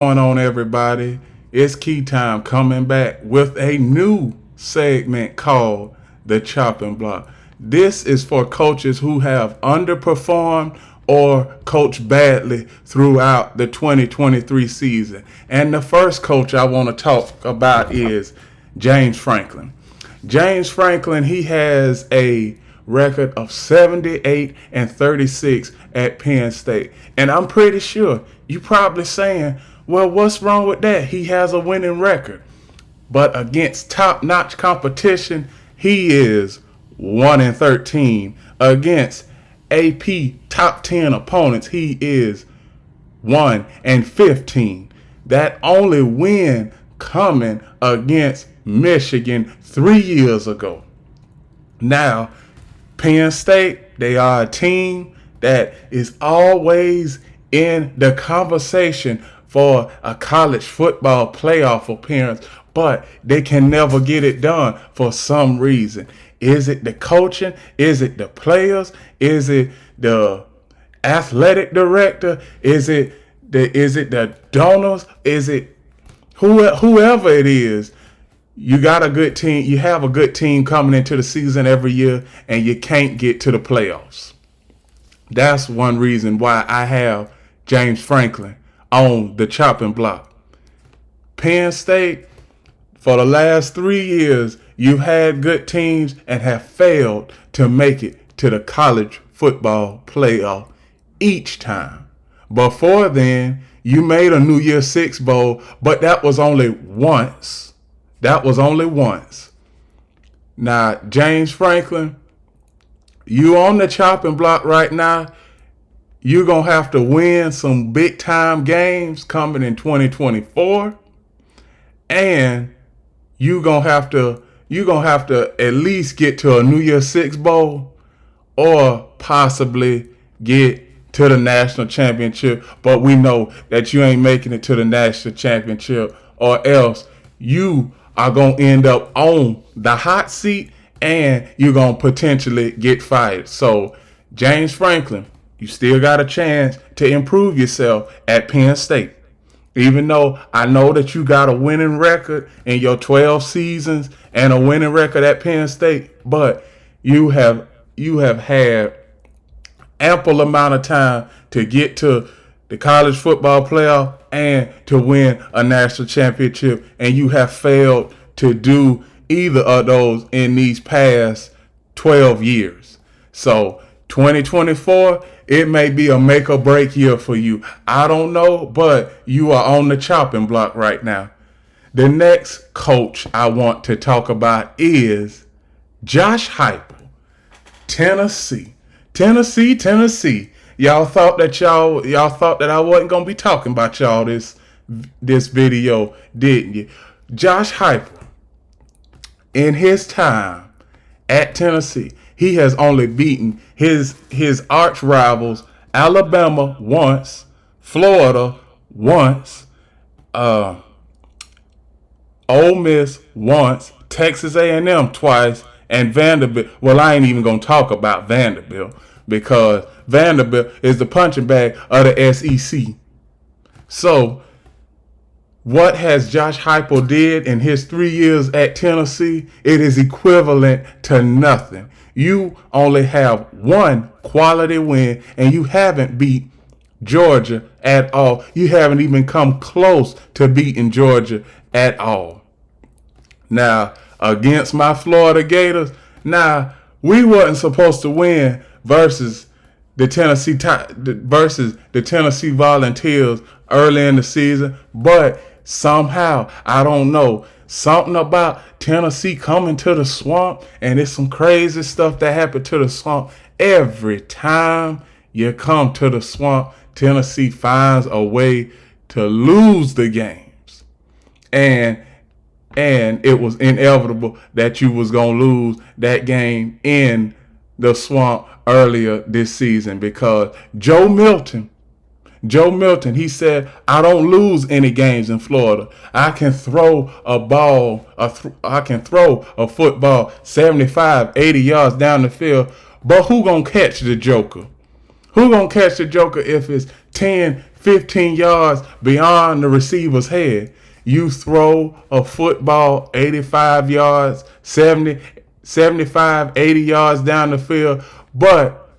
Going on, everybody? It's Key Time coming back with a new segment called the Chopping Block. This is for coaches who have underperformed or coached badly throughout the 2023 season. And the first coach I want to talk about is James Franklin. James Franklin, he has a record of 78-36 at Penn State. And I'm pretty sure you probably saying, well, what's wrong with that? He has a winning record. But against top-notch competition, he is 1-13. Against AP top 10 opponents, he is 1-15. That only win coming against Michigan 3 years ago. Now, Penn State, they are a team that is always in the conversation for a college football playoff appearance, but they can never get it done for some reason. Is it the coaching? Is it the players? Is it the athletic director? Is it the donors? Is it whoever it is? You got a good team. You have a good team coming into the season every year, and you can't get to the playoffs. That's one reason why I have James Franklin on the chopping block. Penn State, for the last 3 years, you've had good teams and have failed to make it to the college football playoff each time. Before then, you made a New Year's Six Bowl, but that was only once. Now, James Franklin, you on the chopping block right now. You're going to have to win some big time games coming in 2024. And you're going to have to at least get to a New Year's Six Bowl or possibly get to the national championship. But we know that you ain't making it to the national championship, or else you are going to end up on the hot seat and you're going to potentially get fired. So, James Franklin, you still got a chance to improve yourself at Penn State. Even though I know that you got a winning record in your 12 seasons and a winning record at Penn State, but you have had ample amount of time to get to the college football playoff and to win a national championship, and you have failed to do either of those in these past 12 years. So 2024, it may be a make or break year for you. I don't know, but you are on the chopping block right now. The next coach I want to talk about is Josh Heupel, Tennessee. Y'all thought that I wasn't gonna be talking about y'all this video, didn't you? Josh Heupel, in his time at Tennessee, he has only beaten his arch rivals Alabama once, Florida once, Ole Miss once, Texas A&M twice, and Vanderbilt. Well, I ain't even gonna talk about Vanderbilt because Vanderbilt is the punching bag of the SEC. So, what has Josh Heupel did in his 3 years at Tennessee? It is equivalent to nothing. You only have one quality win, and you haven't beat Georgia at all. You haven't even come close to beating Georgia at all. Now, against my Florida Gators, we wasn't supposed to win versus the Tennessee Volunteers early in the season, but somehow, I don't know, something about Tennessee coming to the swamp, and it's some crazy stuff that happened to the swamp. Every time you come to the swamp, Tennessee finds a way to lose the games. And it was inevitable that you was going to lose that game in the swamp earlier this season because Joe Milton, he said, I don't lose any games in Florida. I can throw I can throw a football 75, 80 yards down the field, but who going to catch the joker? Who going to catch the joker if it's 10, 15 yards beyond the receiver's head. You throw a football 85 yards, 70, 75, 80 yards down the field. But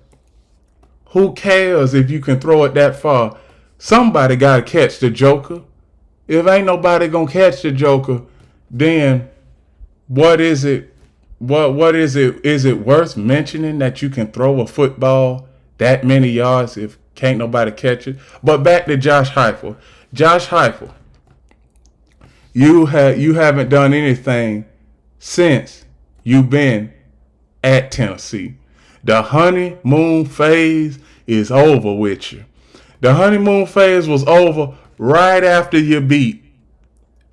who cares if you can throw it that far? Somebody got to catch the joker. If ain't nobody going to catch the joker, then what is it? What is it? Is it worth mentioning that you can throw a football that many yards if can't nobody catch it? But back to Josh Heupel. Josh Heupel, you haven't done anything since you've been at Tennessee. The honeymoon phase is over with you. The honeymoon phase was over right after you beat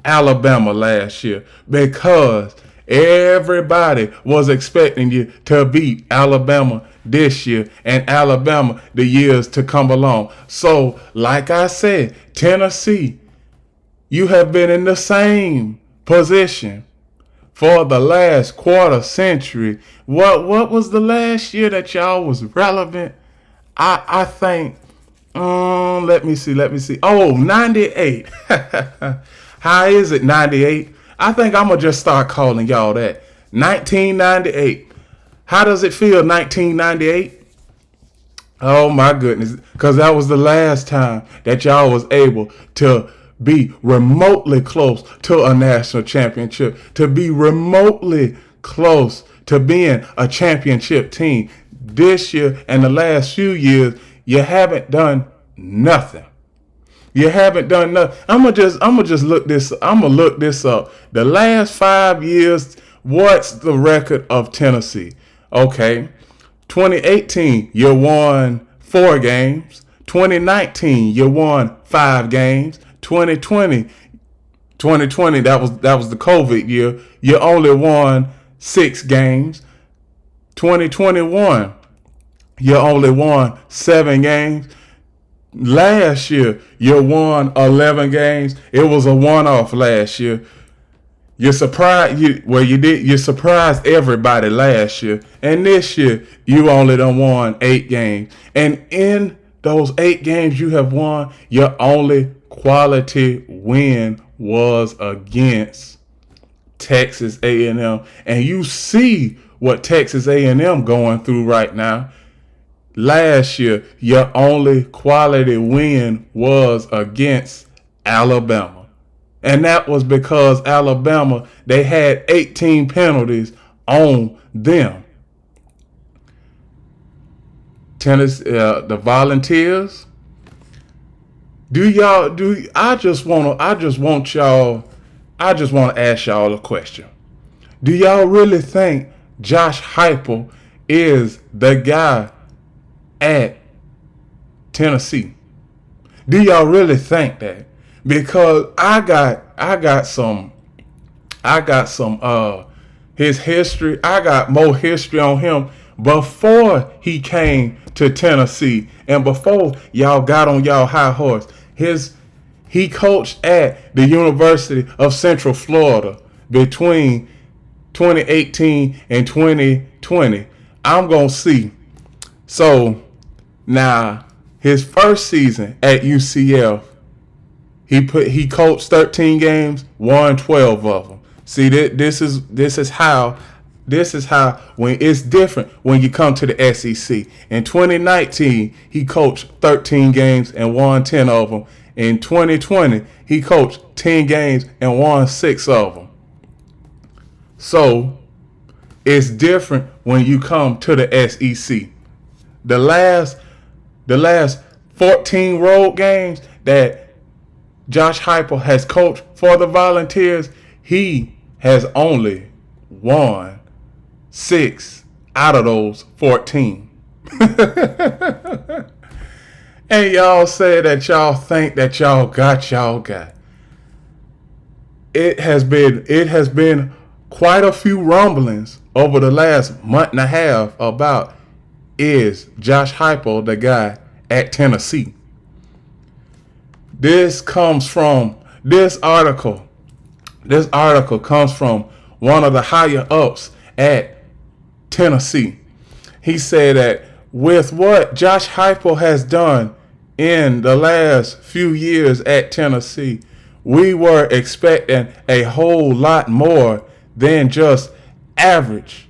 Alabama last year, because everybody was expecting you to beat Alabama this year and Alabama the years to come along. So, like I said, Tennessee, you have been in the same position for the last quarter century. What was the last year that y'all was relevant? I think, let me see. Oh, 98. How is it 98? I think I'm going to just start calling y'all that. 1998. How does it feel, 1998? Oh, my goodness. Because that was the last time that y'all was able to be remotely close to a national championship, to be remotely close to being a championship team. This year and the last few years, you haven't done nothing. You haven't done nothing. I'm gonna just look this. I'm gonna look this up. The last 5 years, what's the record of Tennessee? Okay, 2018, you won 4 games. 2019, you won 5 games. 2020, that was the COVID year. You only won 6 games. 2021, you only won 7 games. Last year, you won 11 games. It was a one-off last year. You surprised you surprised everybody last year. And this year, you only done won 8 games. And in those 8 games you have won, your only quality win was against Texas A&M. And you see what Texas A&M going through right now. Last year, your only quality win was against Alabama. And that was because Alabama, they had 18 penalties on them. The Volunteers. I just want to ask y'all a question. Do y'all really think Josh Heupel is the guy at Tennessee? Do y'all really think that? Because I got some his history. I got more history on him before he came to Tennessee and before y'all got on y'all high horse. He coached at the University of Central Florida between 2018 and 2020. I'm gonna see. So now his first season at UCF, he coached 13 games, won 12 of them. See, this is how when it's different when you come to the SEC. In 2019, he coached 13 games and won 10 of them. In 2020, he coached 10 games and won 6 of them. So it's different when you come to the SEC. The last 14 road games that Josh Heupel has coached for the Volunteers, he has only won 6 out of those 14. And y'all say that y'all think that y'all got. It has been quite a few rumblings over the last month and a half about, is Josh Heupel the guy at Tennessee? This article comes from one of the higher ups at Tennessee. He said that with what Josh Heupel has done in the last few years at Tennessee, we were expecting a whole lot more than just average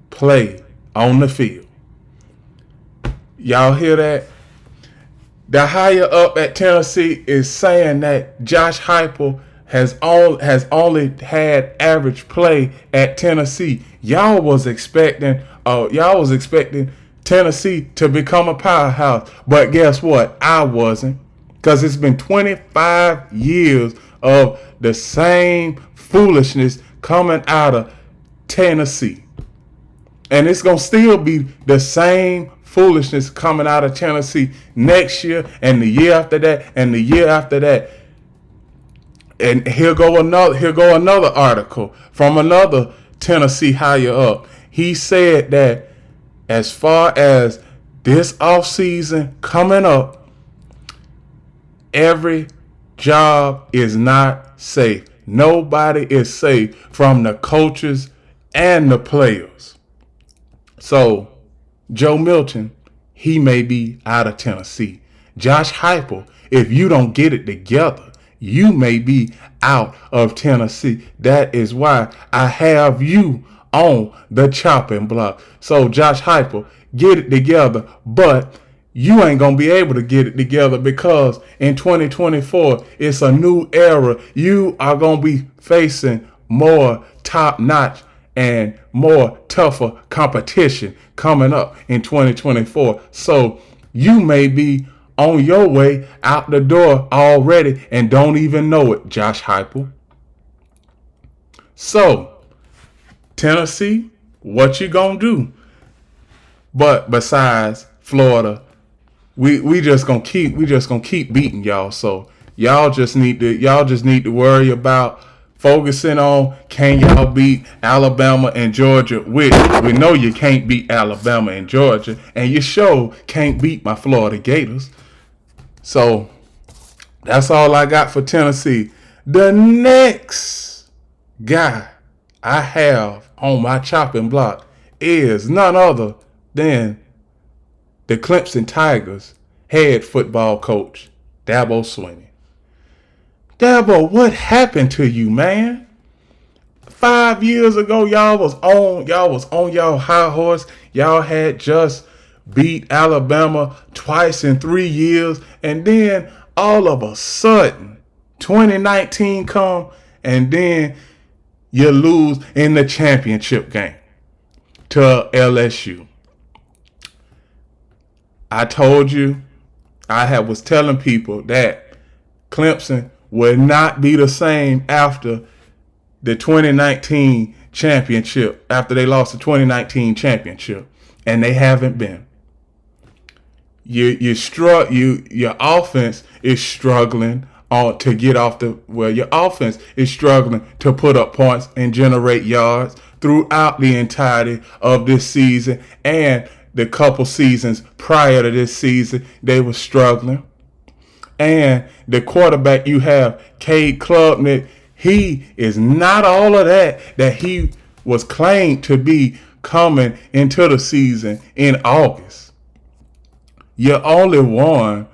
play on the field. Y'all hear that? The higher up at Tennessee is saying that Josh Heupel has only had average play at Tennessee. Y'all was expecting Tennessee to become a powerhouse, but guess what? I wasn't, because it's been 25 years of the same foolishness coming out of Tennessee, and it's gonna still be the same foolishness coming out of Tennessee next year and the year after that and the year after that. And here go another article from another Tennessee higher up. He said that as far as this offseason coming up, every job is not safe. Nobody is safe, from the coaches and the players. So Joe Milton, he may be out of Tennessee. Josh Heupel, if you don't get it together, you may be out of Tennessee. That is why I have you on the chopping block. So Josh Heupel, get it together, but you ain't going to be able to get it together, because in 2024, it's a new era. You are going to be facing more top-notch and more tougher competition coming up in 2024. So you may be on your way out the door already and don't even know it, Josh Heupel. So, Tennessee, what you gonna do? But besides Florida, we just gonna keep beating y'all. So y'all just need to worry about focusing on, can y'all beat Alabama and Georgia, which we know you can't beat Alabama and Georgia, and you sure can't beat my Florida Gators. So that's all I got for Tennessee. The next guy I have on my chopping block is none other than the Clemson Tigers head football coach, Dabo Swinney. Dabo, what happened to you, man? 5 years ago, y'all was on y'all high horse. Y'all had just beat Alabama twice in 3 years, and then all of a sudden, 2019 come, and then you lose in the championship game to LSU. I told you, was telling people that Clemson would not be the same after the 2019 championship, after they lost the 2019 championship, and they haven't been. Your offense is struggling to get off your offense is struggling to put up points and generate yards throughout the entirety of this season, and the couple seasons prior to this season, they were struggling. And the quarterback you have, Cade Klubnik, he is not all of that he was claimed to be coming into the season in August. You only won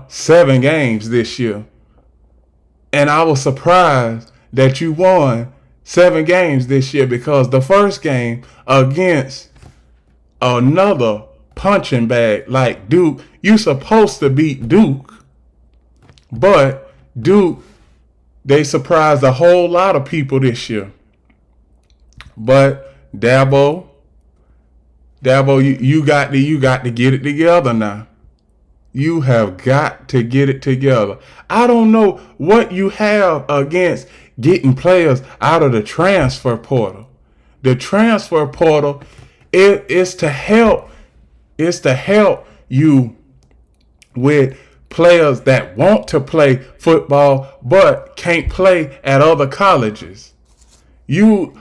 7 games this year. And I was surprised that you won 7 games this year, because the first game against another punching bag like Duke, you're supposed to beat Duke. But Duke, they surprised a whole lot of people this year. But Dabo, you got to get it together now. You have got to get it together. I don't know what you have against getting players out of the transfer portal. The transfer portal is to help you with players that want to play football but can't play at other colleges. You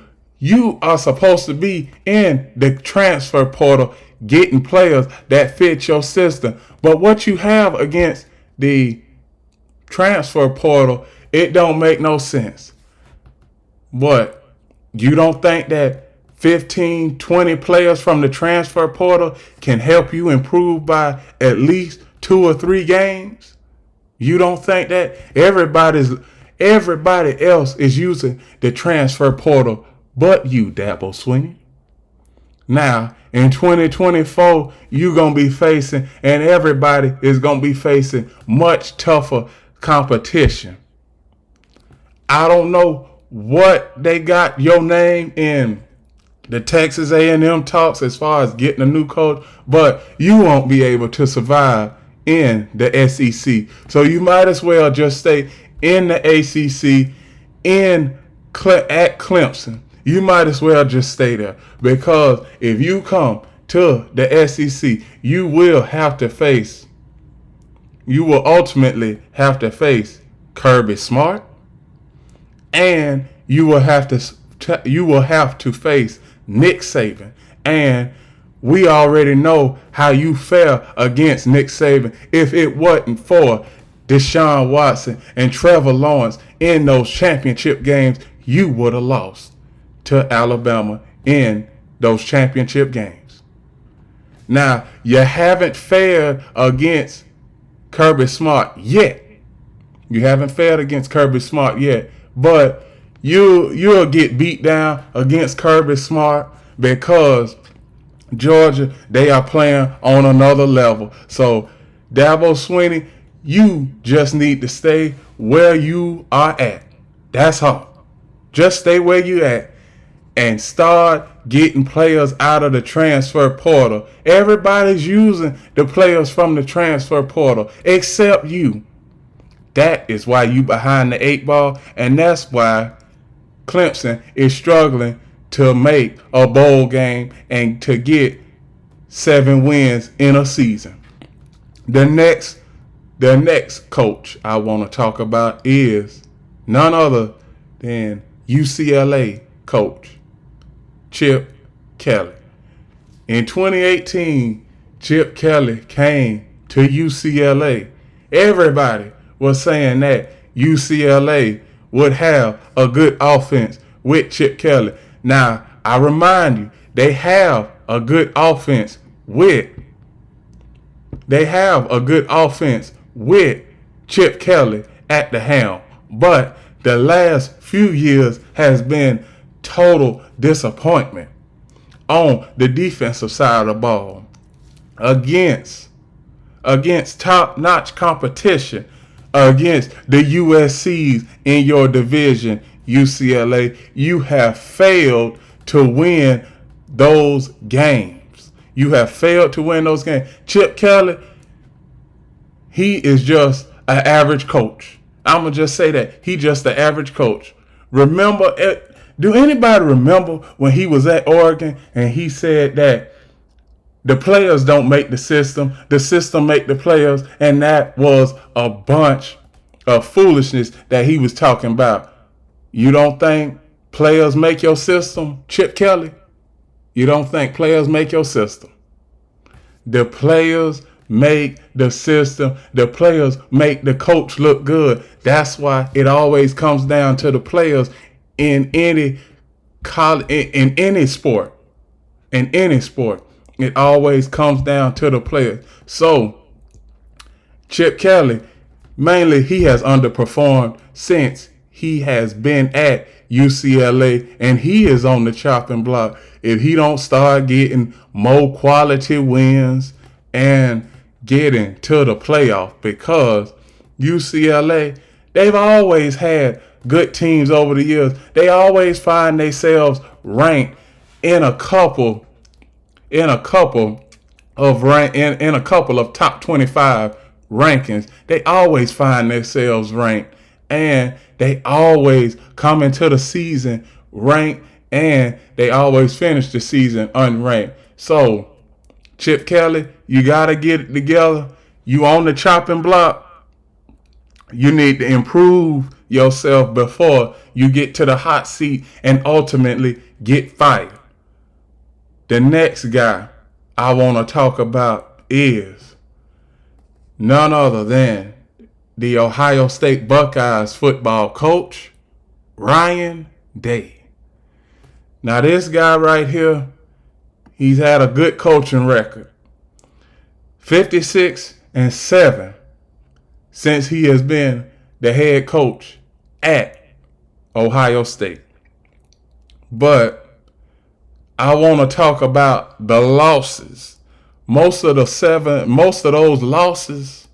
are supposed to be in the transfer portal getting players that fit your system. But what you have against the transfer portal, it don't make no sense. But you don't think that 15, 20 players from the transfer portal can help you improve by at least 2 or 3 games? You don't think that? Everybody else is using the transfer portal but you, Dabo Swinney. Now, in 2024, you're going to be facing, and everybody is going to be facing much tougher competition. I don't know what they got your name in the Texas A&M talks as far as getting a new coach, but you won't be able to survive in the SEC. So you might as well just stay in the ACC at Clemson. You might as well just stay there, because if you come to the SEC, you will ultimately have to face Kirby Smart, and you will have to face Nick Saban. And we already know how you fare against Nick Saban. If it wasn't for Deshaun Watson and Trevor Lawrence in those championship games, you would have lost to Alabama in those championship games. Now, you haven't fared against Kirby Smart yet. But you'll get beat down against Kirby Smart, because Georgia, they are playing on another level. So, Dabo Swinney, you just need to stay where you are at. That's all. Just stay where you at and start getting players out of the transfer portal. Everybody's using the players from the transfer portal except you. That is why you behind the 8 ball, and that's why Clemson is struggling to make a bowl game and to get 7 wins in a season. The next coach I want to talk about is none other than UCLA coach Chip Kelly. In 2018, Chip Kelly came to UCLA. Everybody was saying that UCLA would have a good offense with Chip Kelly. Now, I remind you, they have a good offense with Chip Kelly at the helm. But the last few years has been total disappointment on the defensive side of the ball. Against top-notch competition, against the USCs in your division, UCLA, you have failed to win those games. Chip Kelly, he is just an average coach. I'm going to just say that. He just an average coach. Do anybody remember when he was at Oregon and he said that the players don't make the system make the players, and that was a bunch of foolishness that he was talking about? You don't think players make your system, Chip Kelly? You don't think players make your system? The players make the system. The players make the coach look good. That's why it always comes down to the players in any sport. In any sport, it always comes down to the players. So, Chip Kelly, mainly he has underperformed since he has been at UCLA, and he is on the chopping block. If he don't start getting more quality wins and getting to the playoff, because UCLA, they've always had good teams over the years. They always find themselves ranked in a couple of top 25 rankings. They always find themselves ranked, and they always come into the season ranked, and they always finish the season unranked. So, Chip Kelly, you got to get it together. You on the chopping block. You need to improve yourself before you get to the hot seat and ultimately get fired. The next guy I want to talk about is none other than the Ohio State Buckeyes football coach, Ryan Day. Now, this guy right here, he's had a good coaching record. 56-7 since he has been the head coach at Ohio State. But I want to talk about the losses. Most of those losses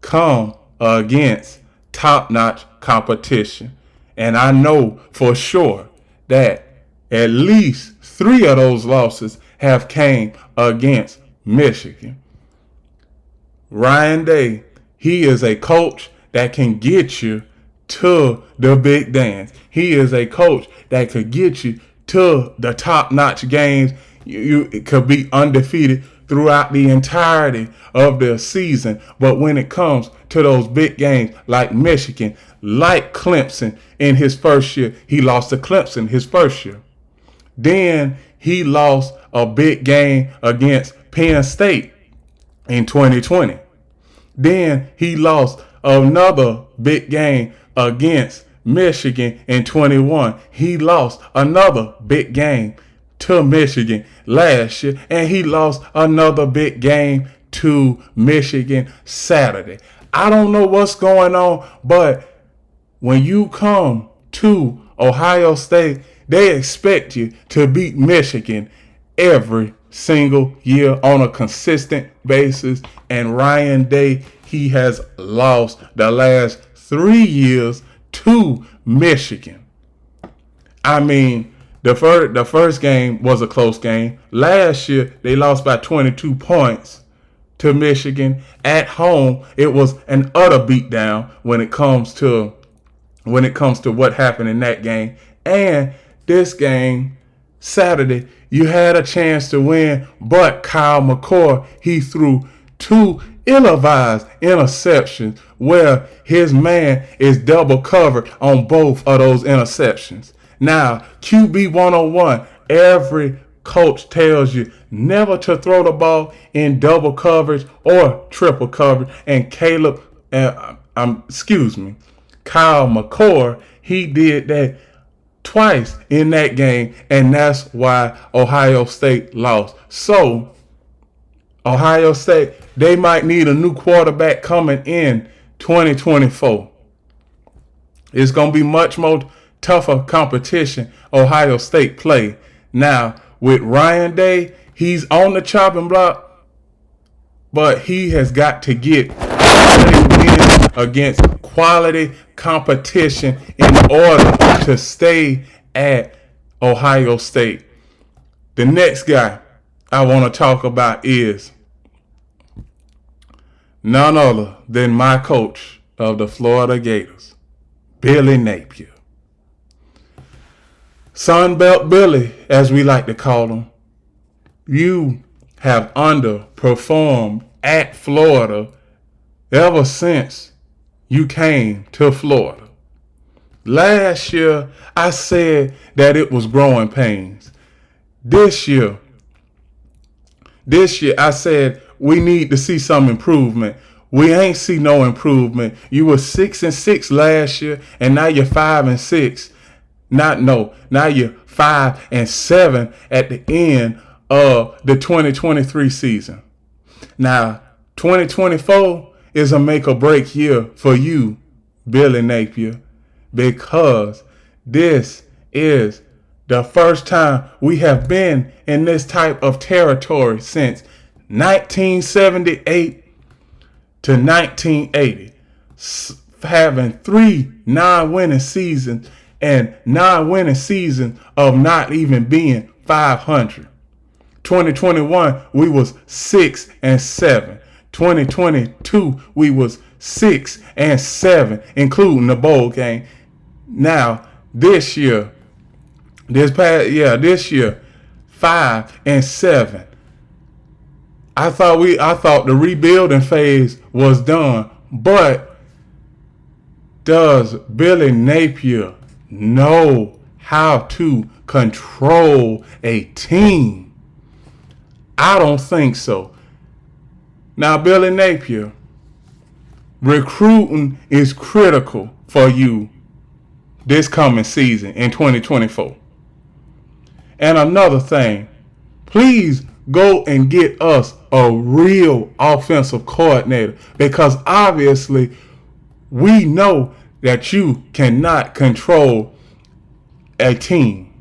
come against top-notch competition. And I know for sure that at least 3 of those losses have came against Michigan. Ryan Day, he is a coach that can get you to the big dance. He is a coach that could get you to the top-notch games. You could be undefeated throughout the entirety of the season. But when it comes to those big games like Michigan, like Clemson in his first year, he lost to Clemson his first year. Then he lost a big game against Penn State in 2020. Then he lost another big game against Michigan in 21. He lost another big game to Michigan last year, and he lost another big game to Michigan Saturday. I don't know what's going on, but when you come to Ohio State, they expect you to beat Michigan every single year on a consistent basis. And Ryan Day, he has lost the last 3 years to Michigan. I mean, the first game was a close game. Last year, they lost by 22 points to Michigan. At home, it was an utter beatdown when it comes to what happened in that game. And this game, Saturday, you had a chance to win, but Kyle McCord, he threw 2 ill-advised interceptions where his man is double covered on both of those interceptions. Now, QB 101, every coach tells you never to throw the ball in double coverage or triple coverage. And Kyle McCord, he did that twice in that game, and that's why Ohio State lost. So, Ohio State, they might need a new quarterback coming in 2024. It's going to be much more tougher competition Ohio State play. Now, with Ryan Day, he's on the chopping block, but he has got to get quality wins against quality competition in order to stay at Ohio State. The next guy I want to talk about is none other than my coach of the Florida Gators, Billy Napier. Sunbelt Billy, as we like to call him. You have underperformed at Florida ever since you came to Florida. Last year, I said that it was growing pains. This year, I said we need to see some improvement. We ain't see no improvement. You were 6-6 last year, and now you're 5-6. Now you're 5-7 at the end of the 2023 season. Now, 2024 is a make or break year for you, Billy Napier, because this is the first time we have been in this type of territory since 1978 to 1980, having 3 non-winning seasons and non-winning seasons of not even being 500. 2021, we was 6-7. 2022, we was 6-7, including the bowl game. Now, this year, 5-7. I thought the rebuilding phase was done, but does Billy Napier know how to control a team? I don't think so. Now, Billy Napier, recruiting is critical for you this coming season in 2024. And another thing, please go and get us a real offensive coordinator, because obviously we know that you cannot control a team.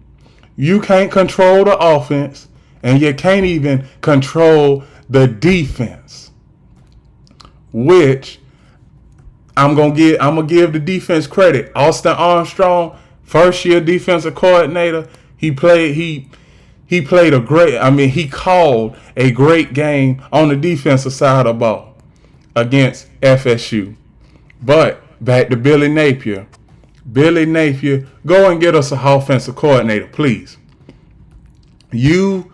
You can't control the offense, and you can't even control the defense, which I'm gonna give the defense credit. Austin Armstrong, first year defensive coordinator, he played a great, he called a great game on the defensive side of the ball against FSU. But back to Billy Napier. Billy Napier, go and get us an offensive coordinator, please. The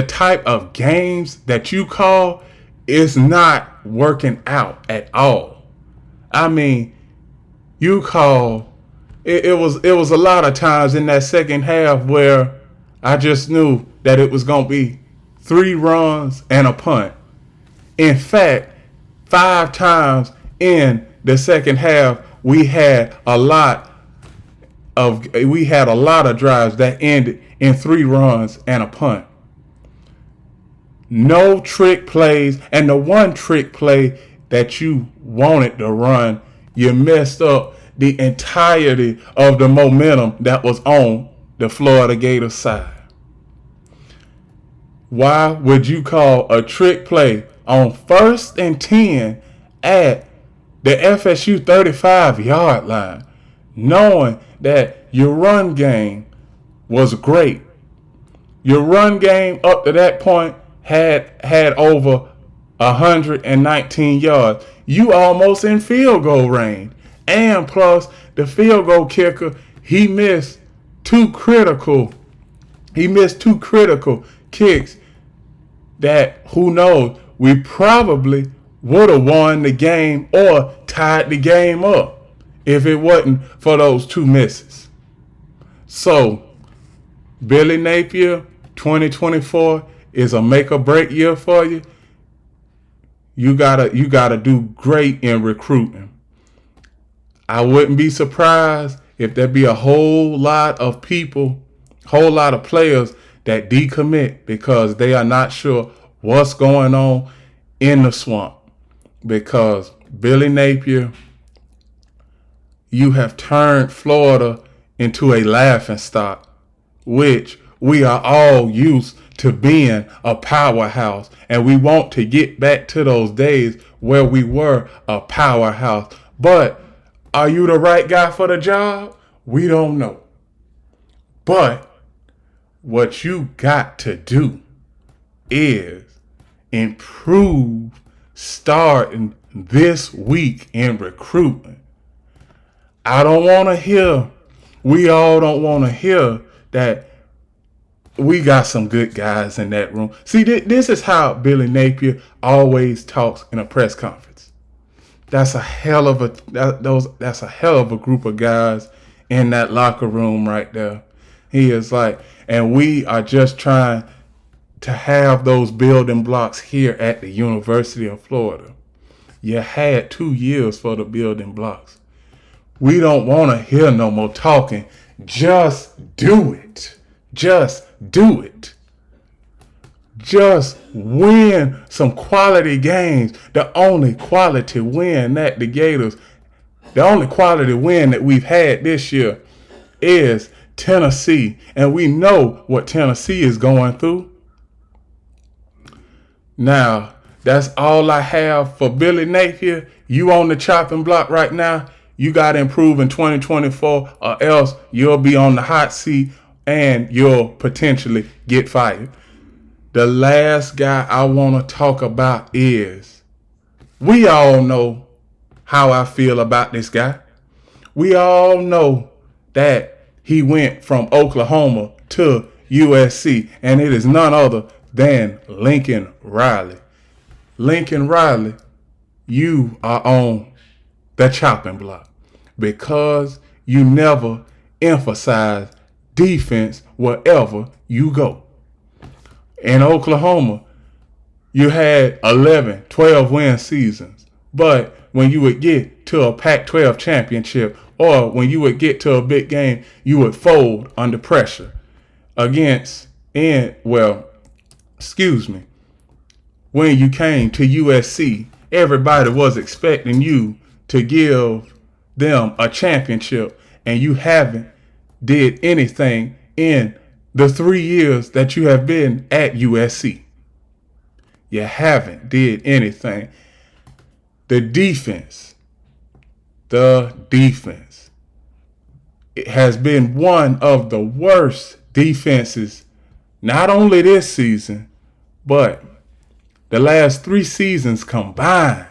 type of games that you call is not working out at all. I mean, you call it was a lot of times in that second half where I just knew that it was gonna be 3 runs and a punt. In fact, 5 times in the second half, we had a lot of drives that ended in 3 runs and a punt. No trick plays, and the one trick play that you wanted to run, you messed up the entirety of the momentum that was on the Florida Gators side. Why would you call a trick play on 1st and 10 at the FSU 35-yard line, knowing that your run game was great? Your run game up to that point had over 119 yards. You almost in field goal range. And plus, the field goal kicker, he missed two critical kicks that, who knows, we probably would have won the game or tied the game up if it wasn't for those 2 misses. So, Billy Napier, 2024 is a make or break year for you. You gotta do great in recruiting. I wouldn't be surprised if there be a whole lot of players that decommit because they are not sure what's going on in the swamp. Because Billy Napier, you have turned Florida into a laughingstock, which we are all used to being a powerhouse, and we want to get back to those days where we were a powerhouse. But are you the right guy for the job? We don't know. But what you got to do is improve starting this week in recruiting. We all don't want to hear that we got some good guys in that room. See, this is how Billy Napier always talks in a press conference. That's a hell of a group of guys in that locker room right there. He is like, and we are just trying to have those building blocks here at the University of Florida. You had 2 years for the building blocks. We don't want to hear no more talking. Just do it. Just do it. Just win some quality games. The only quality win that the only quality win that we've had this year is Tennessee. And we know what Tennessee is going through. Now, that's all I have for Billy Napier. You on the chopping block right now. You got to improve in 2024 or else you'll be on the hot seat and you'll potentially get fired. The last guy I want to talk about is, we all know how I feel about this guy. We all know that he went from Oklahoma to USC, and it is none other than Lincoln Riley. Lincoln Riley, you are on the chopping block because you never emphasize defense wherever you go. In Oklahoma, you had 11, 12 win seasons. But when you would get to a Pac-12 championship or when you would get to a big game, you would fold under pressure against And, well, excuse me, when you came to USC, everybody was expecting you to give them a championship, and you haven't did anything in the 3 years that you have been at USC. You haven't did anything. The defense, it has been one of the worst defenses, not only this season, but the last 3 seasons combined.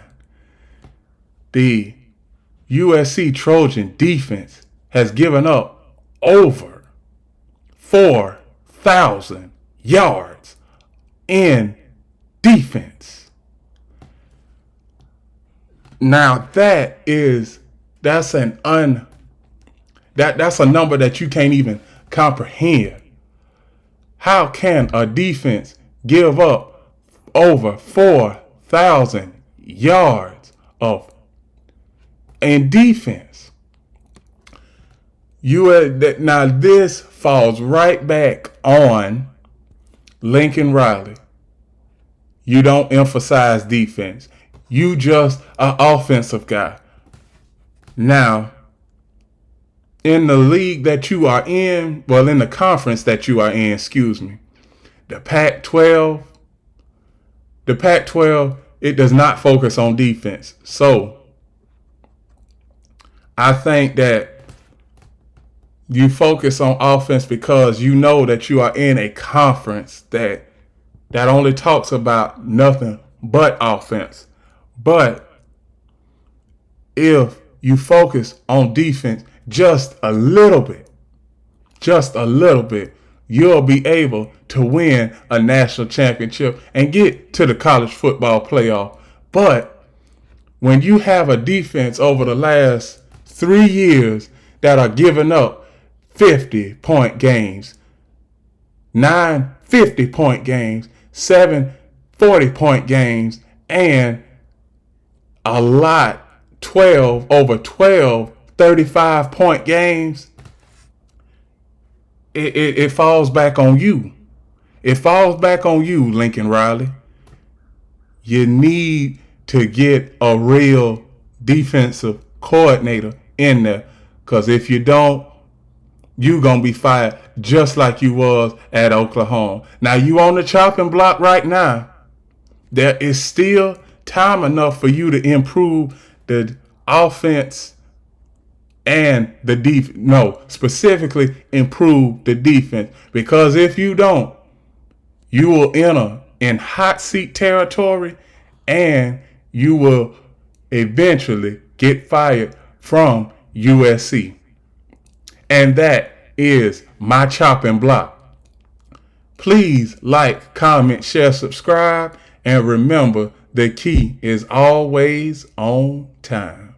The USC Trojan defense has given up over 4,000 yards in defense. Now that's a number that you can't even comprehend. How can a defense give up over 4,000 yards of in defense? Now this falls right back on Lincoln Riley. You don't emphasize defense. You just an offensive guy. Now, in the league that you are in, well, in the conference that you are in, the Pac-12, it does not focus on defense. So, I think that you focus on offense because you know that you are in a conference that only talks about nothing but offense. But if you focus on defense just a little bit, you'll be able to win a national championship and get to the college football playoff. But when you have a defense over the last 3 years that are giving up 50-point games, 9 50-point games, 7 40-point games, and a lot 12 over 12 35-point games, it falls back on you. It falls back on you, Lincoln Riley. You need to get a real defensive coordinator in there, because if you don't, you gonna be fired just like you was at Oklahoma. Now you on the chopping block right now. There is still time enough for you to improve the offense and the defense. No, specifically improve the defense. Because if you don't, you will enter in hot seat territory and you will eventually get fired from USC. And that is my chopping block. Please like, comment, share, subscribe, and remember, the key is always on time.